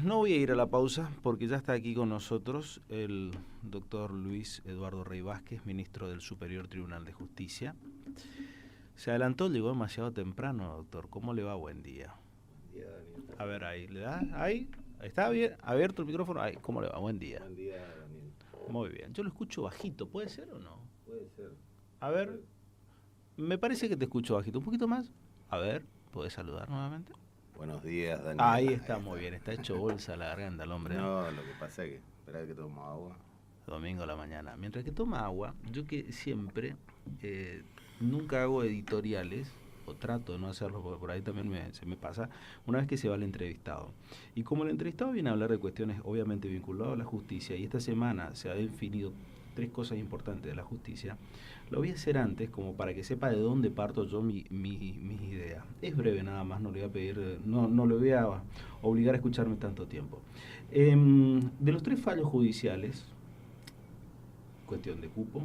No voy a ir a la pausa porque ya está aquí con nosotros el doctor Luis Eduardo Rey Vázquez, ministro del Superior Tribunal de Justicia. Se adelantó, llegó demasiado temprano, doctor. ¿Cómo le va? Buen día. Buen día, Daniel. A ver, ahí, ¿le da? Ahí, está bien, abierto el micrófono. Ahí, ¿cómo le va? Buen día. Buen día, Daniel. Muy bien. Yo lo escucho bajito, ¿puede ser o no? Puede ser. A ver, me parece que te escucho bajito. ¿Un poquito más? A ver, ¿podés saludar nuevamente? Buenos días, Daniel. Ahí está, muy bien. Está hecho bolsa la garganta el hombre. No, lo que pasa es que espera que tomo agua. Domingo a la mañana. Mientras que toma agua, yo que siempre nunca hago editoriales, o trato de no hacerlo, porque por ahí también se me pasa, una vez que se va el entrevistado. Y como el entrevistado viene a hablar de cuestiones obviamente vinculadas a la justicia, y esta semana se ha definido 3 cosas importantes de la justicia, lo voy a hacer antes, como para que sepa de dónde parto yo mis ideas. Es breve nada más, no le voy a pedir, no le voy a obligar a escucharme tanto tiempo. De los 3 fallos judiciales, cuestión de cupo,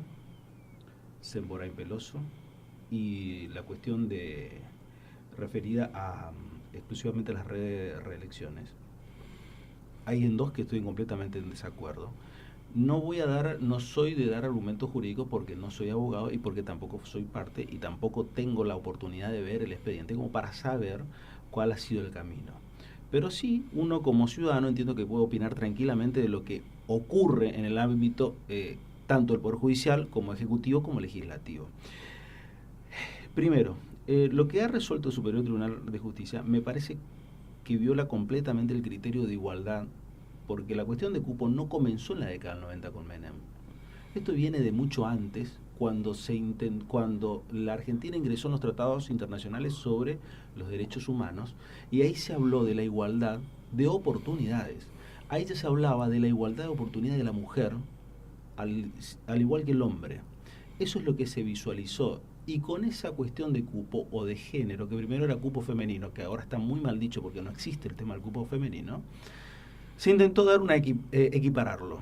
Semborain Peloso y la cuestión de referida a exclusivamente a las reelecciones. Hay en 2 que estoy completamente en desacuerdo. No soy de dar argumentos jurídicos porque no soy abogado y porque tampoco soy parte y tampoco tengo la oportunidad de ver el expediente como para saber cuál ha sido el camino. Pero sí, uno como ciudadano entiendo que puede opinar tranquilamente de lo que ocurre en el ámbito tanto del Poder Judicial como Ejecutivo como Legislativo. Primero, lo que ha resuelto el Superior Tribunal de Justicia me parece que viola completamente el criterio de igualdad, porque la cuestión de cupo no comenzó en la década del 90 con Menem. Esto viene de mucho antes, cuando la Argentina ingresó en los tratados internacionales sobre los derechos humanos, y ahí se habló de la igualdad de oportunidades. Ahí ya se hablaba de la igualdad de oportunidades de la mujer, al igual que el hombre. Eso es lo que se visualizó. Y con esa cuestión de cupo o de género, que primero era cupo femenino, que ahora está muy mal dicho porque no existe el tema del cupo femenino, se intentó dar equipararlo.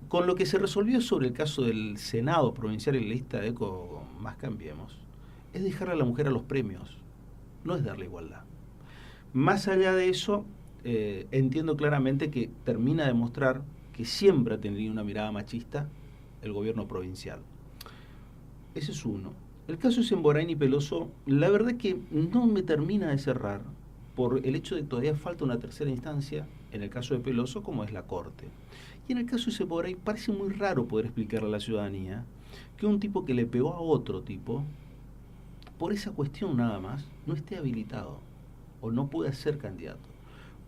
Con lo que se resolvió sobre el caso del Senado provincial y la lista de ECO más Cambiemos, es dejarle a la mujer a los premios, no es darle igualdad. Más allá de eso, entiendo claramente que termina de mostrar que siempre ha tenido una mirada machista el gobierno provincial. Ese es uno. El caso de Semborain y Peloso, la verdad es que no me termina de cerrar por el hecho de que todavía falta una tercera instancia, en el caso de Peloso, como es la Corte. Y en el caso de Semborain parece muy raro poder explicarle a la ciudadanía que un tipo que le pegó a otro tipo, por esa cuestión nada más, no esté habilitado o no puede ser candidato.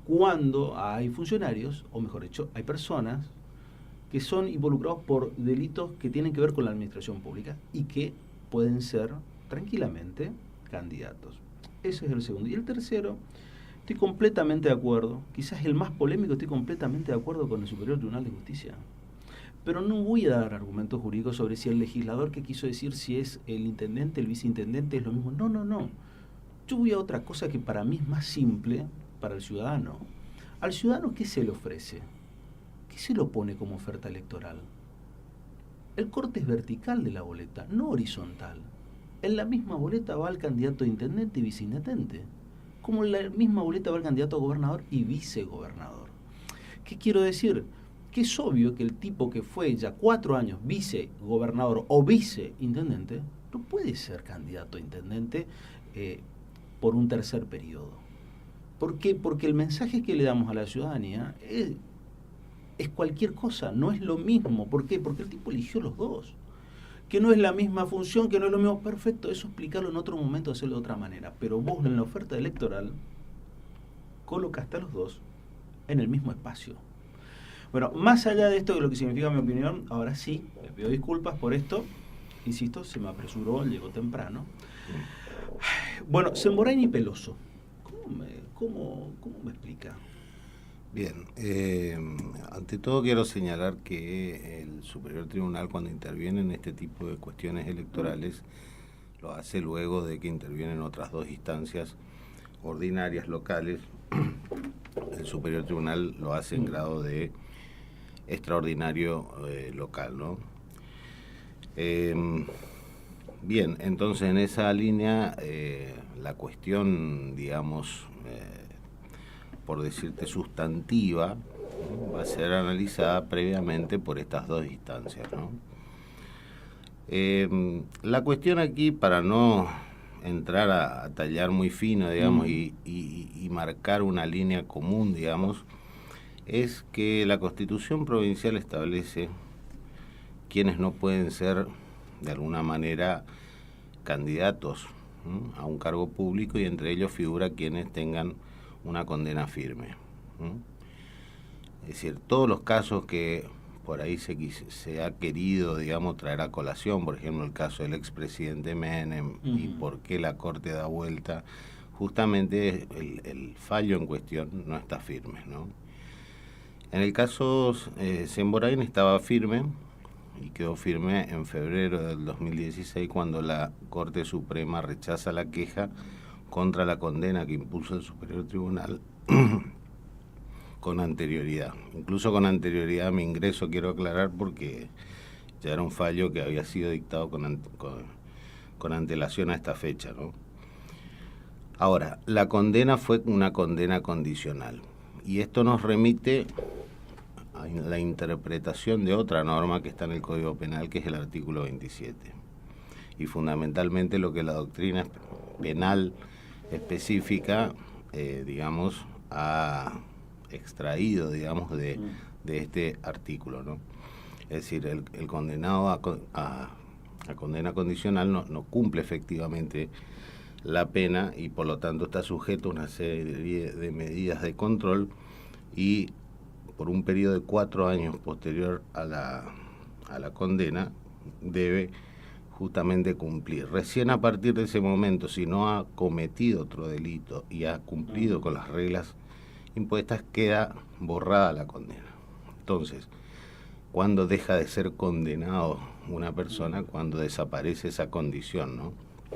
Cuando hay funcionarios, o mejor dicho, hay personas que son involucrados por delitos que tienen que ver con la administración pública y que pueden ser tranquilamente candidatos. Ese es el segundo. Y el tercero, estoy completamente de acuerdo, quizás el más polémico, estoy completamente de acuerdo con el Superior Tribunal de Justicia. Pero no voy a dar argumentos jurídicos sobre si el legislador que quiso decir si es el intendente, el viceintendente es lo mismo. No, no, no. Yo voy a otra cosa que para mí es más simple para el ciudadano. ¿Al ciudadano qué se le ofrece? ¿Qué se lo pone como oferta electoral? El corte es vertical de la boleta, no horizontal. En la misma boleta va el candidato a intendente y viceintendente, como en la misma boleta va el candidato a gobernador y vicegobernador. ¿Qué quiero decir? Que es obvio que el tipo que fue ya 4 años vicegobernador o viceintendente no puede ser candidato a intendente por un tercer periodo. ¿Por qué? Porque el mensaje que le damos a la ciudadanía es cualquier cosa, no es lo mismo. ¿Por qué? Porque el tipo eligió los dos. Que no es la misma función, que no es lo mismo, perfecto, eso explicarlo en otro momento, hacerlo de otra manera. Pero vos en la oferta electoral colocaste a los dos en el mismo espacio. Bueno, más allá de esto, de lo que significa mi opinión, ahora sí, le pido disculpas por esto. Insisto, se me apresuró, llegó temprano. Bueno, Semborain y Peloso, ¿cómo me explica? Bien, ante todo quiero señalar que el Superior Tribunal, cuando interviene en este tipo de cuestiones electorales, lo hace luego de que intervienen otras 2 instancias ordinarias locales. El Superior Tribunal lo hace en grado de extraordinario local, ¿no? Bien, entonces en esa línea la cuestión, digamos, por decirte, sustantiva, ¿no?, va a ser analizada previamente por estas dos instancias, ¿no? La cuestión aquí, para no entrar a tallar muy fino, digamos, y marcar una línea común, digamos, es que la Constitución provincial establece quienes no pueden ser, de alguna manera, candidatos, ¿no?, a un cargo público, y entre ellos figura quienes tengan una condena firme, ¿no? Es decir, todos los casos que por ahí se ha querido, digamos, traer a colación, por ejemplo, el caso del expresidente Menem, y por qué la Corte da vuelta, justamente el fallo en cuestión no está firme, ¿no? En el caso Semborain estaba firme, y quedó firme en febrero del 2016, cuando la Corte Suprema rechaza la queja contra la condena que impuso el Superior Tribunal con anterioridad. Incluso con anterioridad a mi ingreso, quiero aclarar, porque ya era un fallo que había sido dictado con antelación a esta fecha, ¿no? Ahora, la condena fue una condena condicional, y esto nos remite a la interpretación de otra norma que está en el Código Penal, que es el artículo 27. Y fundamentalmente lo que la doctrina penal específica, digamos, ha extraído, digamos, de este artículo, ¿no? Es decir, el condenado a condena condicional no cumple efectivamente la pena, y por lo tanto está sujeto a una serie de medidas de control, y por un periodo de 4 años posterior a la condena debe justamente cumplir. Recién a partir de ese momento, si no ha cometido otro delito y ha cumplido con las reglas impuestas, queda borrada la condena. Entonces, ¿cuándo deja de ser condenado una persona? Cuando desaparece esa condición, ¿no?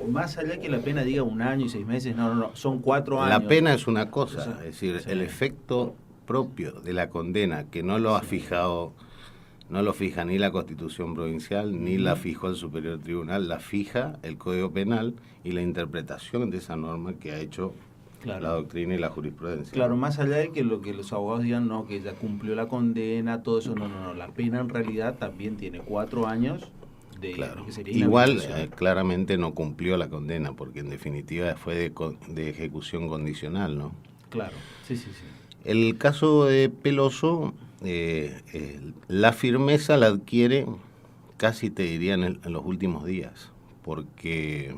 Más allá que la pena diga 1 año y 6 meses, no, son 4 años. La pena es una cosa, O sea, es decir, sí, el efecto propio de la condena, que no lo ha fijado, no lo fija ni la Constitución provincial, ni la fijó el Superior Tribunal, la fija el Código Penal y la interpretación de esa norma que ha hecho la doctrina y la jurisprudencia. Claro, más allá de que lo que los abogados digan, no, que ya cumplió la condena, todo eso, no, la pena en realidad también tiene 4 años de que sería igual claramente no cumplió la condena, porque en definitiva fue de ejecución condicional, ¿no? Claro, sí. El caso de Peloso, la firmeza la adquiere, casi te diría, en los últimos días, porque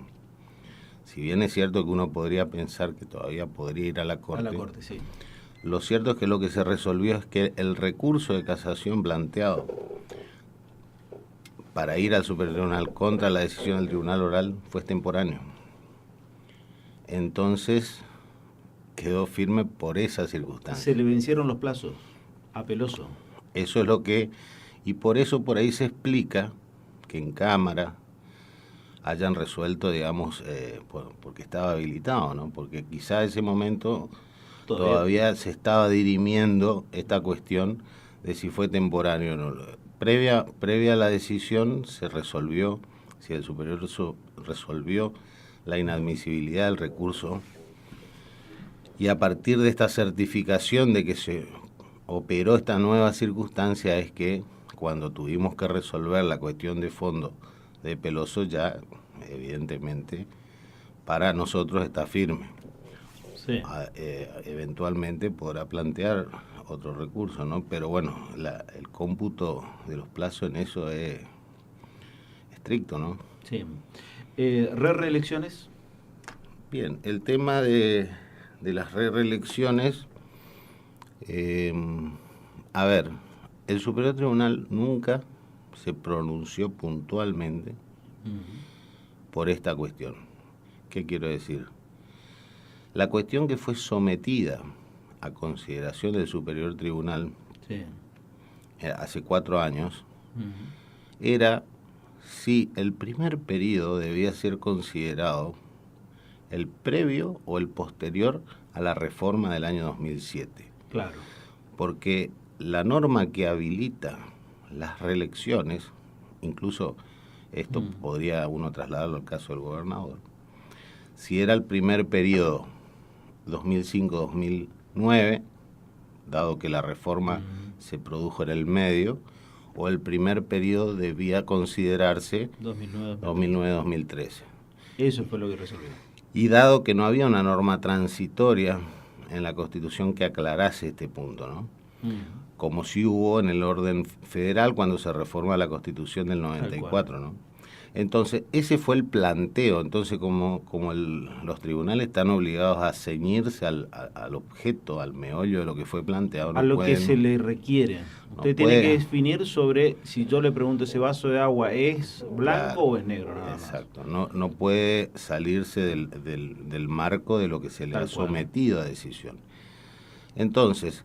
si bien es cierto que uno podría pensar que todavía podría ir a la Corte, sí. Lo cierto es que lo que se resolvió es que el recurso de casación planteado para ir al Superior Tribunal contra la decisión del Tribunal Oral fue extemporáneo. Entonces quedó firme por esa circunstancia. Se le vencieron los plazos a Peloso. Eso es lo que... Y por eso por ahí se explica que en Cámara hayan resuelto, digamos, porque estaba habilitado, ¿no? Porque quizá en ese momento todavía se estaba dirimiendo esta cuestión de si fue temporáneo o no. Previa a la decisión se resolvió, si el superior resolvió la inadmisibilidad del recurso, y a partir de esta certificación de que se operó esta nueva circunstancia es que cuando tuvimos que resolver la cuestión de fondo de Peloso, ya evidentemente para nosotros está firme. Sí. Eventualmente podrá plantear otro recurso, ¿no? Pero bueno, el cómputo de los plazos en eso es estricto, ¿no? Sí. ¿Reelecciones? Bien, el tema de las reelecciones, a ver, el Superior Tribunal nunca se pronunció puntualmente por esta cuestión. ¿Qué quiero decir? La cuestión que fue sometida a consideración del Superior Tribunal hace 4 años era si el primer periodo debía ser considerado el previo o el posterior a la reforma del año 2007. Claro. Porque la norma que habilita las reelecciones, incluso esto podría uno trasladarlo al caso del gobernador, si era el primer periodo 2005-2007, 2009, dado que la reforma se produjo en el medio, o el primer periodo debía considerarse 2009-2013. Eso fue lo que resolvió. Y dado que no había una norma transitoria en la Constitución que aclarase este punto, ¿no? Como sí hubo en el orden federal cuando se reforma la Constitución del 94, ¿no? Entonces, ese fue el planteo. Entonces, como los tribunales están obligados a ceñirse al objeto, al meollo de lo que fue planteado. A lo que se le requiere. Usted tiene que definir sobre si yo le pregunto ese vaso de agua es blanco o es negro, nada más. Exacto. No puede salirse del marco de lo que se le ha sometido a decisión. Entonces,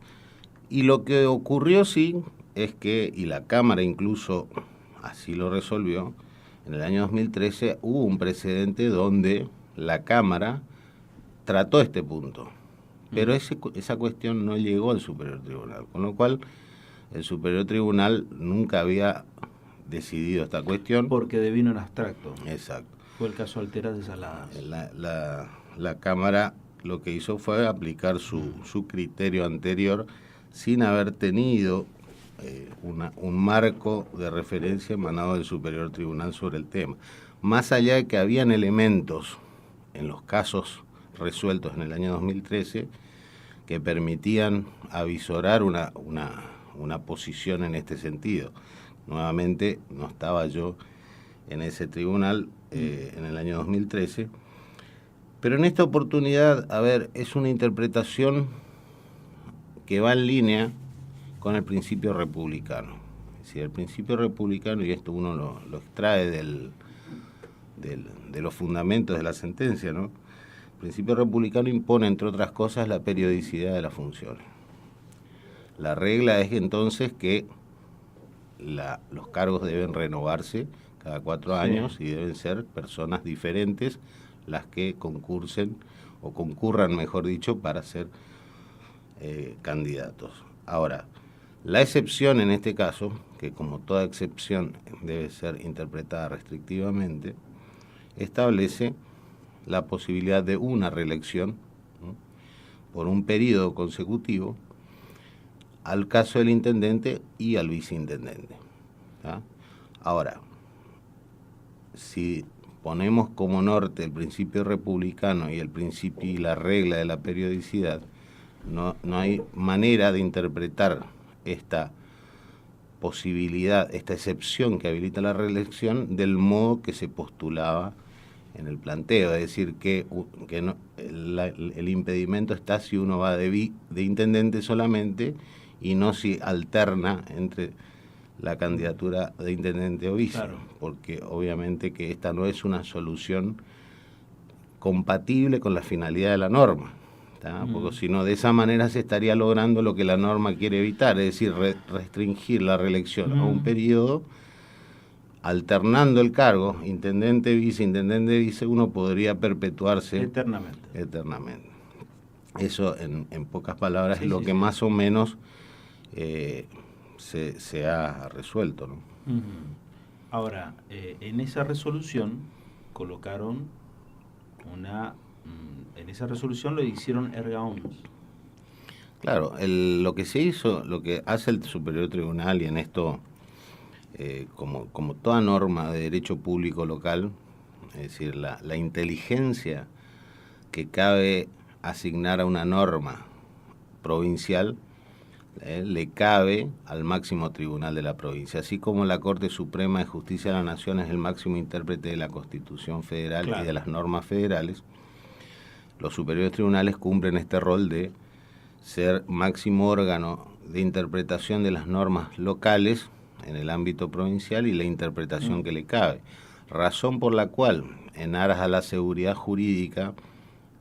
y lo que ocurrió sí es que, y la Cámara incluso así lo resolvió, en el año 2013 hubo un precedente donde la Cámara trató este punto, pero esa cuestión no llegó al Superior Tribunal, con lo cual el Superior Tribunal nunca había decidido esta cuestión. Porque devino en abstracto. Exacto. Fue el caso Alteras Desaladas. La Cámara lo que hizo fue aplicar su criterio anterior sin haber tenido un marco de referencia emanado del Superior Tribunal sobre el tema. Más allá de que habían elementos en los casos resueltos en el año 2013 que permitían avisorar una posición en este sentido. Nuevamente, no estaba yo en ese tribunal en el año 2013, pero en esta oportunidad, es una interpretación que va en línea con el principio republicano. Es decir, el principio republicano, y esto uno lo extrae de los fundamentos de la sentencia, ¿no? El principio republicano impone, entre otras cosas, la periodicidad de las funciones. La regla es entonces que los cargos deben renovarse cada 4 años y deben ser personas diferentes las que concurren, mejor dicho, para ser candidatos. Ahora, la excepción en este caso, que como toda excepción debe ser interpretada restrictivamente, establece la posibilidad de una reelección, ¿no?, por un periodo consecutivo al caso del intendente y al viceintendente, ¿tá? Ahora, si ponemos como norte el principio republicano y el principio y la regla de la periodicidad, no hay manera de interpretar esta posibilidad, esta excepción que habilita la reelección del modo que se postulaba en el planteo, es decir, que no, el impedimento está si uno va de intendente solamente y no si alterna entre la candidatura de intendente o vice, claro, porque obviamente que esta no es una solución compatible con la finalidad de la norma, porque si no, de esa manera se estaría logrando lo que la norma quiere evitar, es decir, restringir la reelección a un periodo, alternando el cargo, intendente, vice, uno podría perpetuarse eternamente. Eso, en pocas palabras, es lo que más o menos se ha resuelto, ¿no? Ahora, en esa resolución colocaron en esa resolución lo hicieron erga omnes. Claro, lo que se hizo, lo que hace el Superior Tribunal, y en esto, como toda norma de derecho público local, es decir, la inteligencia que cabe asignar a una norma provincial, le cabe al máximo tribunal de la provincia, así como la Corte Suprema de Justicia de la Nación es el máximo intérprete de la Constitución Federal, claro, y de las normas federales. Los superiores tribunales cumplen este rol de ser máximo órgano de interpretación de las normas locales en el ámbito provincial y la interpretación que le cabe, razón por la cual, en aras a la seguridad jurídica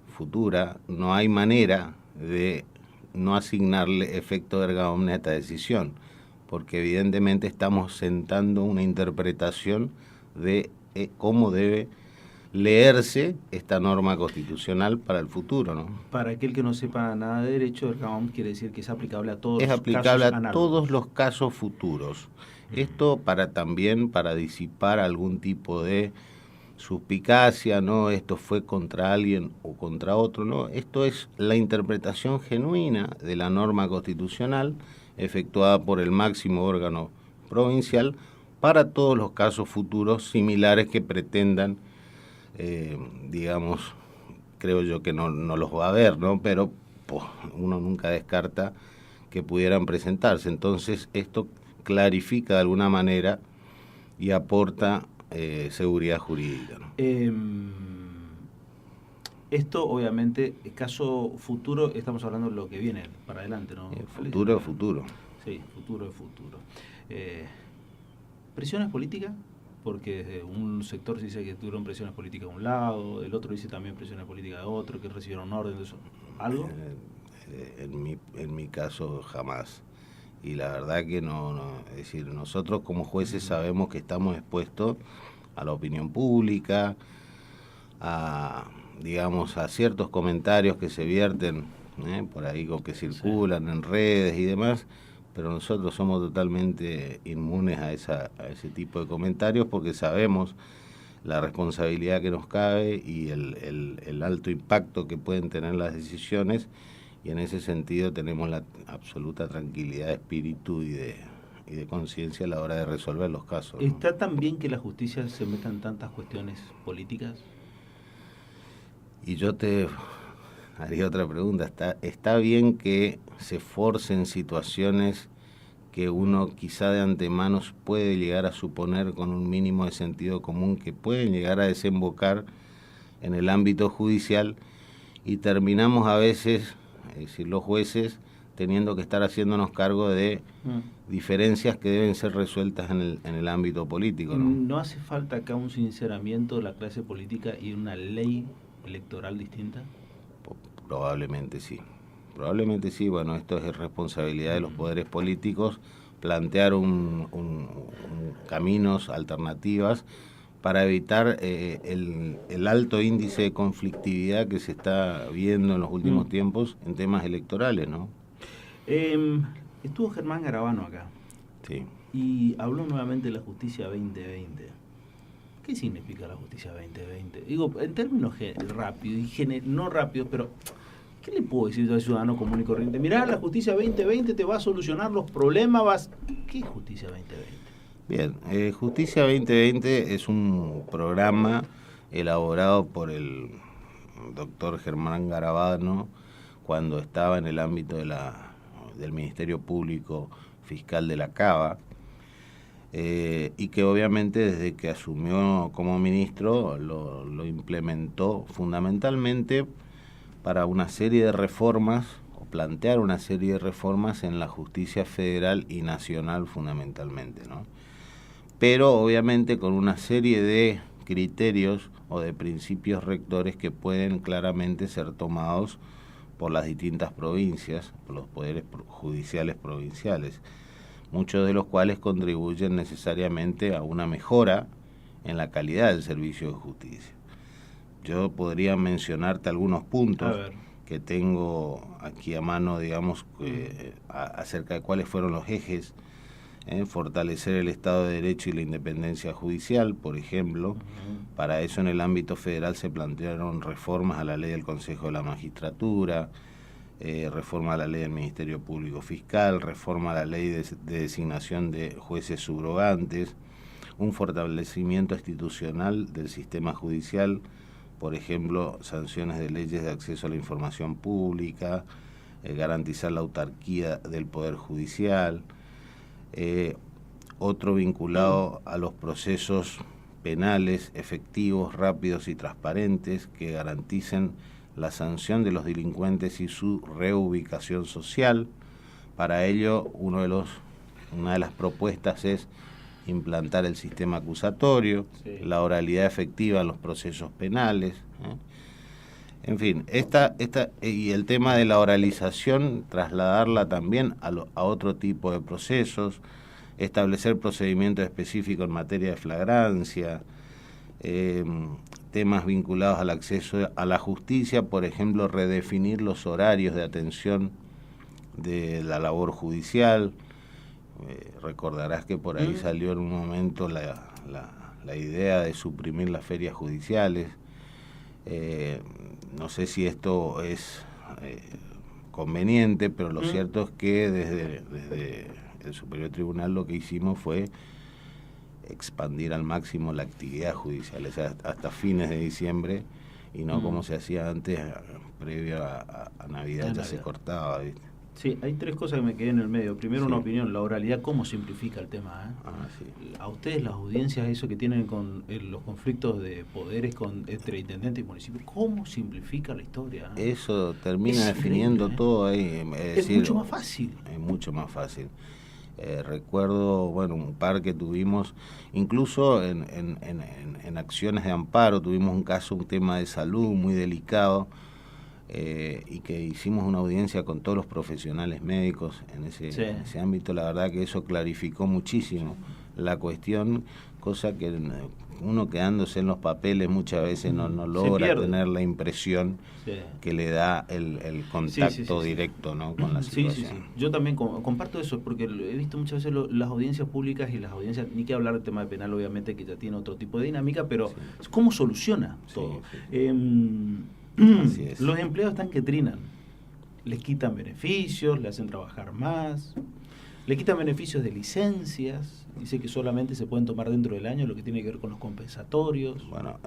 futura, no hay manera de no asignarle efecto erga omnes a esta decisión, porque evidentemente estamos sentando una interpretación de cómo debe leerse esta norma constitucional para el futuro, ¿no? Para aquel que no sepa nada de derecho, erga omnes quiere decir que es aplicable a todos los casos. Es aplicable a todos los casos futuros. Esto para disipar algún tipo de suspicacia, no, esto fue contra alguien o contra otro, no, esto es la interpretación genuina de la norma constitucional efectuada por el máximo órgano provincial para todos los casos futuros similares que pretendan, digamos, creo yo que no los va a haber, ¿no? Pero pues, uno nunca descarta que pudieran presentarse. Entonces esto clarifica de alguna manera y aporta seguridad jurídica, ¿no? Esto obviamente, caso futuro, estamos hablando de lo que viene para adelante, ¿no? Futuro es futuro. Sí, futuro es futuro. ¿Presiones políticas? Porque desde un sector se dice que tuvieron presiones políticas de un lado, el otro dice también presiones políticas de otro, que recibieron orden de eso. ¿Algo? En mi caso jamás. Y la verdad que no, es decir, nosotros como jueces sabemos que estamos expuestos a la opinión pública, a, digamos, a ciertos comentarios que se vierten por ahí o que circulan en redes y demás, pero nosotros somos totalmente inmunes a ese tipo de comentarios porque sabemos la responsabilidad que nos cabe y el alto impacto que pueden tener las decisiones, y en ese sentido tenemos la absoluta tranquilidad de espíritu y de conciencia a la hora de resolver los casos, ¿no? ¿Está tan bien que la justicia se meta en tantas cuestiones políticas? Y yo te haría otra pregunta. ¿Está bien que se forcen situaciones que uno quizá de antemano puede llegar a suponer con un mínimo de sentido común que pueden llegar a desembocar en el ámbito judicial y terminamos a veces, es decir, los jueces, teniendo que estar haciéndonos cargo de diferencias que deben ser resueltas en el ámbito político, ¿no? ¿No hace falta acá un sinceramiento de la clase política y una ley electoral distinta? Probablemente sí. Probablemente sí. Bueno, esto es responsabilidad de los poderes políticos plantear caminos, alternativas para evitar el alto índice de conflictividad que se está viendo en los últimos tiempos en temas electorales, ¿no? Estuvo Germán Garabano acá. Sí. Y habló nuevamente de la justicia 2020. ¿Qué significa la justicia 2020? Digo, en términos rápidos, no rápidos, pero ¿qué le puedo decir yo al ciudadano común y corriente? Mirá, la justicia 2020 te va a solucionar los problemas. ¿Qué es justicia 2020? Bien, Justicia 2020 es un programa elaborado por el doctor Germán Garabano cuando estaba en el ámbito del Ministerio Público Fiscal de la Cava, y que obviamente desde que asumió como ministro lo implementó fundamentalmente para una serie de reformas, o plantear una serie de reformas en la justicia federal y nacional fundamentalmente, ¿no? Pero obviamente con una serie de criterios o de principios rectores que pueden claramente ser tomados por las distintas provincias, por los poderes judiciales provinciales, muchos de los cuales contribuyen necesariamente a una mejora en la calidad del servicio de justicia. Yo podría mencionarte algunos puntos que tengo aquí a mano, digamos, acerca de cuáles fueron los ejes. Fortalecer el Estado de Derecho y la independencia judicial, por ejemplo. Para eso en el ámbito federal se plantearon reformas a la ley del Consejo de la Magistratura, reforma a la ley del Ministerio Público Fiscal, reforma a la ley de designación de jueces subrogantes, un fortalecimiento institucional del sistema judicial, por ejemplo, sanciones de leyes de acceso a la información pública, garantizar la autarquía del Poder Judicial, otro vinculado a los procesos penales efectivos, rápidos y transparentes que garanticen la sanción de los delincuentes y su reubicación social. Para ello, una de las propuestas es implantar el sistema acusatorio, la oralidad efectiva en los procesos penales. En fin, y el tema de la oralización, trasladarla también a otro tipo de procesos, establecer procedimientos específicos en materia de flagrancia, temas vinculados al acceso a la justicia, por ejemplo, redefinir los horarios de atención de la labor judicial. Recordarás que por ahí salió en un momento la la idea de suprimir las ferias judiciales. No sé si esto es conveniente, pero lo cierto es que desde el Superior Tribunal lo que hicimos fue expandir al máximo la actividad judicial, o sea, hasta fines de diciembre, y no como se hacía antes, previo a Navidad, ya se cortaba, ¿viste? Sí, hay tres cosas que me quedé en el medio. Primero, una opinión, la oralidad, ¿cómo simplifica el tema? Sí. A ustedes las audiencias, eso que tienen con los conflictos de poderes entre intendente y municipio, ¿cómo simplifica la historia? Eso termina definiendo todo ahí. Es mucho más fácil. Es mucho más fácil. Recuerdo, bueno, un par que tuvimos, incluso en acciones de amparo, tuvimos un tema de salud muy delicado, y que hicimos una audiencia con todos los profesionales médicos en ese ámbito. La verdad que eso clarificó muchísimo la cuestión, cosa que uno quedándose en los papeles muchas veces no logra tener la impresión que le da el contacto directo, ¿no?, con la situación. Yo también comparto eso, porque he visto muchas veces las audiencias públicas y las audiencias, ni que hablar del tema de penal, obviamente, que ya tiene otro tipo de dinámica, pero ¿cómo soluciona todo? Así es. Los empleados están que trinan, les quitan beneficios, le hacen trabajar más, le quitan beneficios de licencias, dice que solamente se pueden tomar dentro del año, lo que tiene que ver con los compensatorios. Bueno,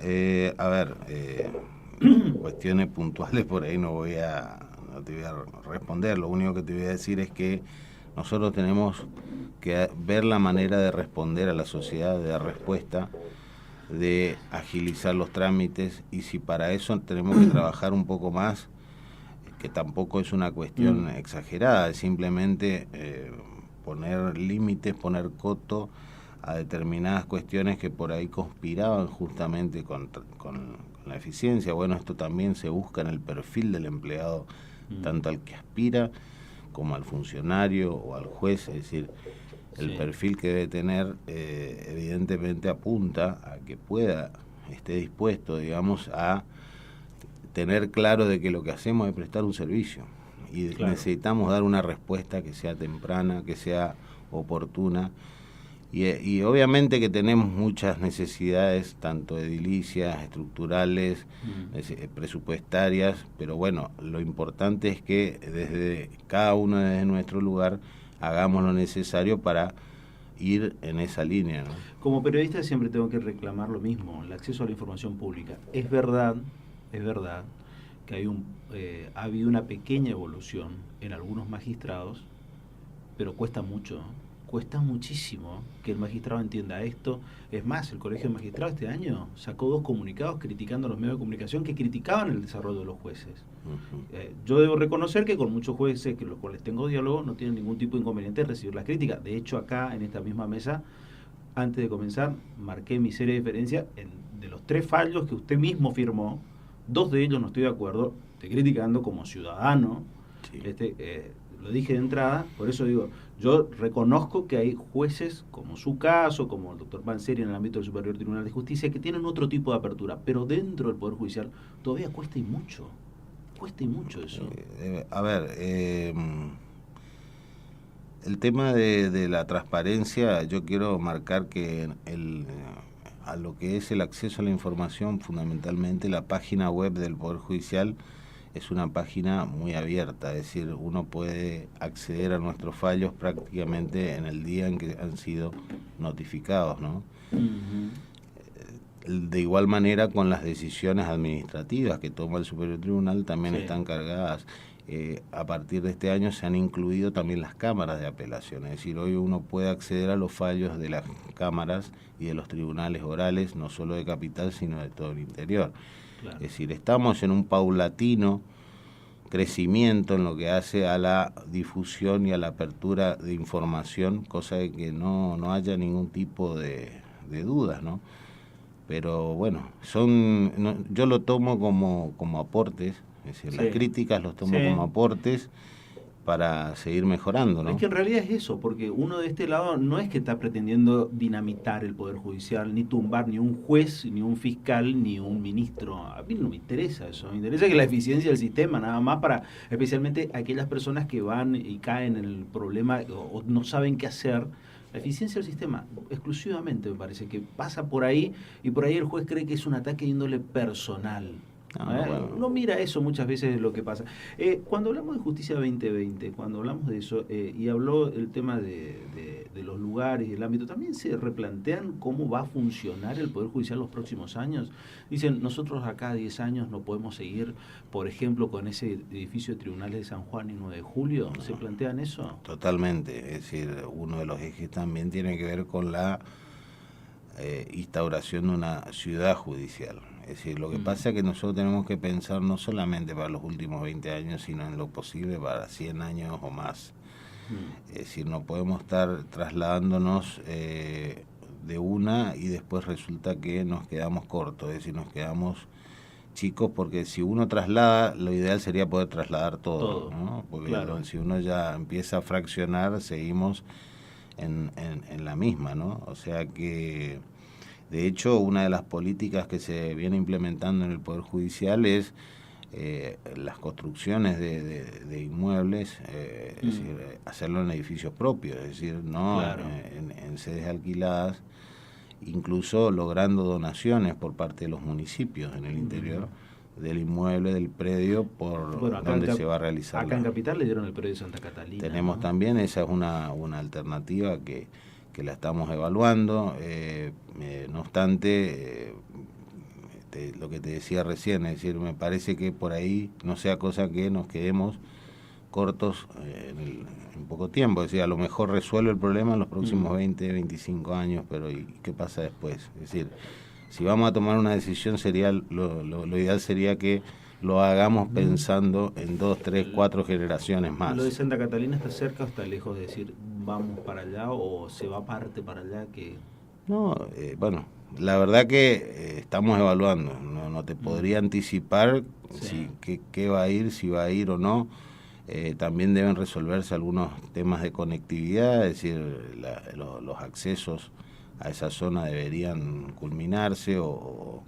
cuestiones puntuales por ahí no te voy a responder. Lo único que te voy a decir es que nosotros tenemos que ver la manera de responder a la sociedad, de dar respuesta, de agilizar los trámites, y si para eso tenemos que trabajar un poco más, que tampoco es una cuestión exagerada, es simplemente poner límites, poner coto a determinadas cuestiones que por ahí conspiraban justamente con la eficiencia. Bueno, esto también se busca en el perfil del empleado, tanto al que aspira como al funcionario o al juez, es decir, el perfil que debe tener evidentemente apunta a que esté dispuesto, digamos, a tener claro de que lo que hacemos es prestar un servicio, y necesitamos dar una respuesta que sea temprana, que sea oportuna, y obviamente que tenemos muchas necesidades, tanto edilicias, estructurales, presupuestarias, pero bueno, lo importante es que desde cada uno desde nuestro lugar hagamos lo necesario para ir en esa línea, ¿no? Como periodista siempre tengo que reclamar lo mismo, el acceso a la información pública. Es verdad que ha habido una pequeña evolución en algunos magistrados, pero cuesta mucho, cuesta muchísimo que el magistrado entienda esto. Es más, el Colegio de Magistrados este año sacó 2 comunicados criticando a los medios de comunicación que criticaban el desarrollo de los jueces. Yo debo reconocer que con muchos jueces con los cuales tengo diálogo no tienen ningún tipo de inconveniente de recibir las críticas. De hecho, acá en esta misma mesa, antes de comenzar, marqué mi serie de diferencias de los 3 fallos que usted mismo firmó. 2 de ellos no estoy de acuerdo, estoy criticando como ciudadano. Lo dije de entrada, por eso digo, yo reconozco que hay jueces, como su caso, como el doctor Panseri en el ámbito del Superior Tribunal de Justicia, que tienen otro tipo de apertura, pero dentro del Poder Judicial todavía cuesta y mucho eso. El tema de la transparencia, yo quiero marcar que a lo que es el acceso a la información, fundamentalmente la página web del Poder Judicial es una página muy abierta, es decir, uno puede acceder a nuestros fallos prácticamente en el día en que han sido notificados, ¿no? De igual manera con las decisiones administrativas que toma el Superior Tribunal también están cargadas. A partir de este año se han incluido también las cámaras de apelación, es decir, hoy uno puede acceder a los fallos de las cámaras y de los tribunales orales, no solo de Capital, sino de todo el interior. Claro. Es decir, estamos en un paulatino crecimiento en lo que hace a la difusión y a la apertura de información, cosa de que no haya ningún tipo de dudas, ¿no? Pero bueno, yo lo tomo como aportes, es decir, las críticas los tomo como aportes para seguir mejorando, ¿no? Es que en realidad es eso, porque uno de este lado no es que está pretendiendo dinamitar el Poder Judicial, ni tumbar ni un juez, ni un fiscal, ni un ministro. A mí no me interesa eso, me interesa que la eficiencia del sistema, nada más para, especialmente aquellas personas que van y caen en el problema o no saben qué hacer La eficiencia del sistema, exclusivamente me parece que pasa por ahí, y por ahí el juez cree que es un ataque de índole personal. Bueno. Uno mira eso muchas veces de lo que pasa. Cuando hablamos de Justicia 2020, cuando hablamos de eso, y habló el tema de los lugares y el ámbito, ¿también se replantean cómo va a funcionar el Poder Judicial los próximos años? Dicen, nosotros acá a 10 años no podemos seguir, por ejemplo, con ese edificio de tribunales de San Juan y 9 de Julio. ¿Se plantean eso? Totalmente. Es decir, uno de los ejes también tiene que ver con la instauración de una ciudad judicial. Es decir, lo que pasa es que nosotros tenemos que pensar no solamente para los últimos 20 años, sino en lo posible para 100 años o más. Es decir, no podemos estar trasladándonos de una y después resulta que nos quedamos cortos, es decir, nos quedamos chicos, porque si uno traslada, lo ideal sería poder trasladar todo, ¿no? Porque claro, si uno ya empieza a fraccionar, seguimos en la misma, ¿no? O sea que, de hecho, una de las políticas que se viene implementando en el Poder Judicial es las construcciones de inmuebles, es decir, hacerlo en edificios propios, es decir, no claro. en sedes alquiladas, incluso logrando donaciones por parte de los municipios en el interior del inmueble, del predio por donde se va a realizar. Acá en Capital le dieron el predio de Santa Catalina. Tenemos también, esa es una alternativa que la estamos evaluando, no obstante, lo que te decía recién, es decir, me parece que por ahí no sea cosa que nos quedemos cortos en poco tiempo, es decir, a lo mejor resuelve el problema en los próximos 20, 25 años, pero ¿y qué pasa después? Es decir, si vamos a tomar una decisión, sería lo ideal sería que lo hagamos pensando en 2, 3, 4 generaciones más. ¿Lo de Santa Catalina está cerca o está lejos de decir vamos para allá o se va parte para allá? Que No, bueno, la verdad que estamos evaluando, no te podría anticipar qué va a ir, si va a ir o no. También deben resolverse algunos temas de conectividad, es decir, los accesos a esa zona deberían culminarse o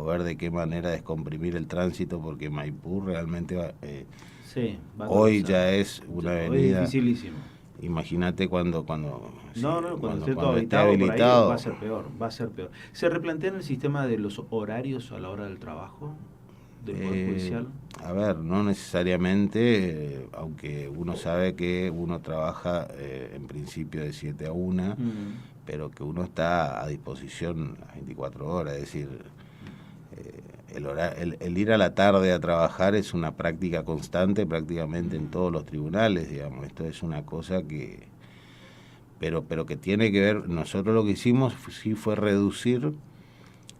ver de qué manera descomprimir el tránsito, porque Maipú realmente va hoy ya es una avenida. Es dificilísimo. Imagínate cuando esté todo habilitado, por ahí va a ser peor, va a ser peor. ¿Se replantean el sistema de los horarios a la hora del trabajo del Poder Judicial? A ver, no necesariamente, aunque uno sabe que uno trabaja en principio de 7 a 1, pero que uno está a disposición las 24 horas, es decir, el ir a la tarde a trabajar es una práctica constante prácticamente en todos los tribunales, digamos. Esto es una cosa que pero que tiene que ver, nosotros lo que hicimos sí fue reducir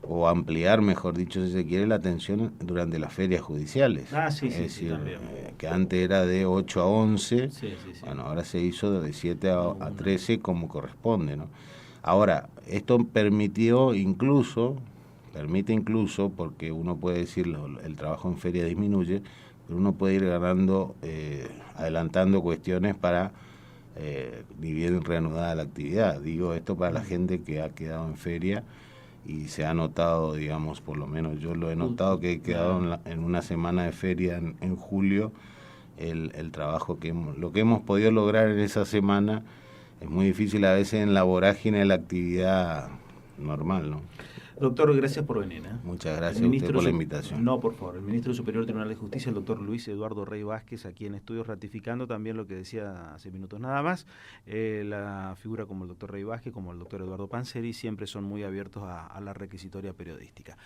o ampliar, mejor dicho, si se quiere, la atención durante las ferias judiciales. Sí, es decir, también. Que antes era de 8 a 11, sí. Bueno, ahora se hizo de 7 a 13 como corresponde, ¿no? Ahora, esto permite incluso, porque uno puede decir el trabajo en feria disminuye, pero uno puede ir ganando, adelantando cuestiones para ni bien reanudada la actividad. Digo esto para la gente que ha quedado en feria y se ha notado, digamos, por lo menos yo lo he notado, que he quedado en una semana de feria en julio, el trabajo lo que hemos podido lograr en esa semana es muy difícil a veces en la vorágine de la actividad normal, ¿no? Doctor, gracias por venir. Muchas gracias a usted por la invitación. No, por favor. El ministro Superior del Tribunal de Justicia, el doctor Luis Eduardo Rey Vázquez, aquí en estudios, ratificando también lo que decía hace minutos nada más. La figura como el doctor Rey Vázquez, como el doctor Eduardo Panzeri, siempre son muy abiertos a la requisitoria periodística.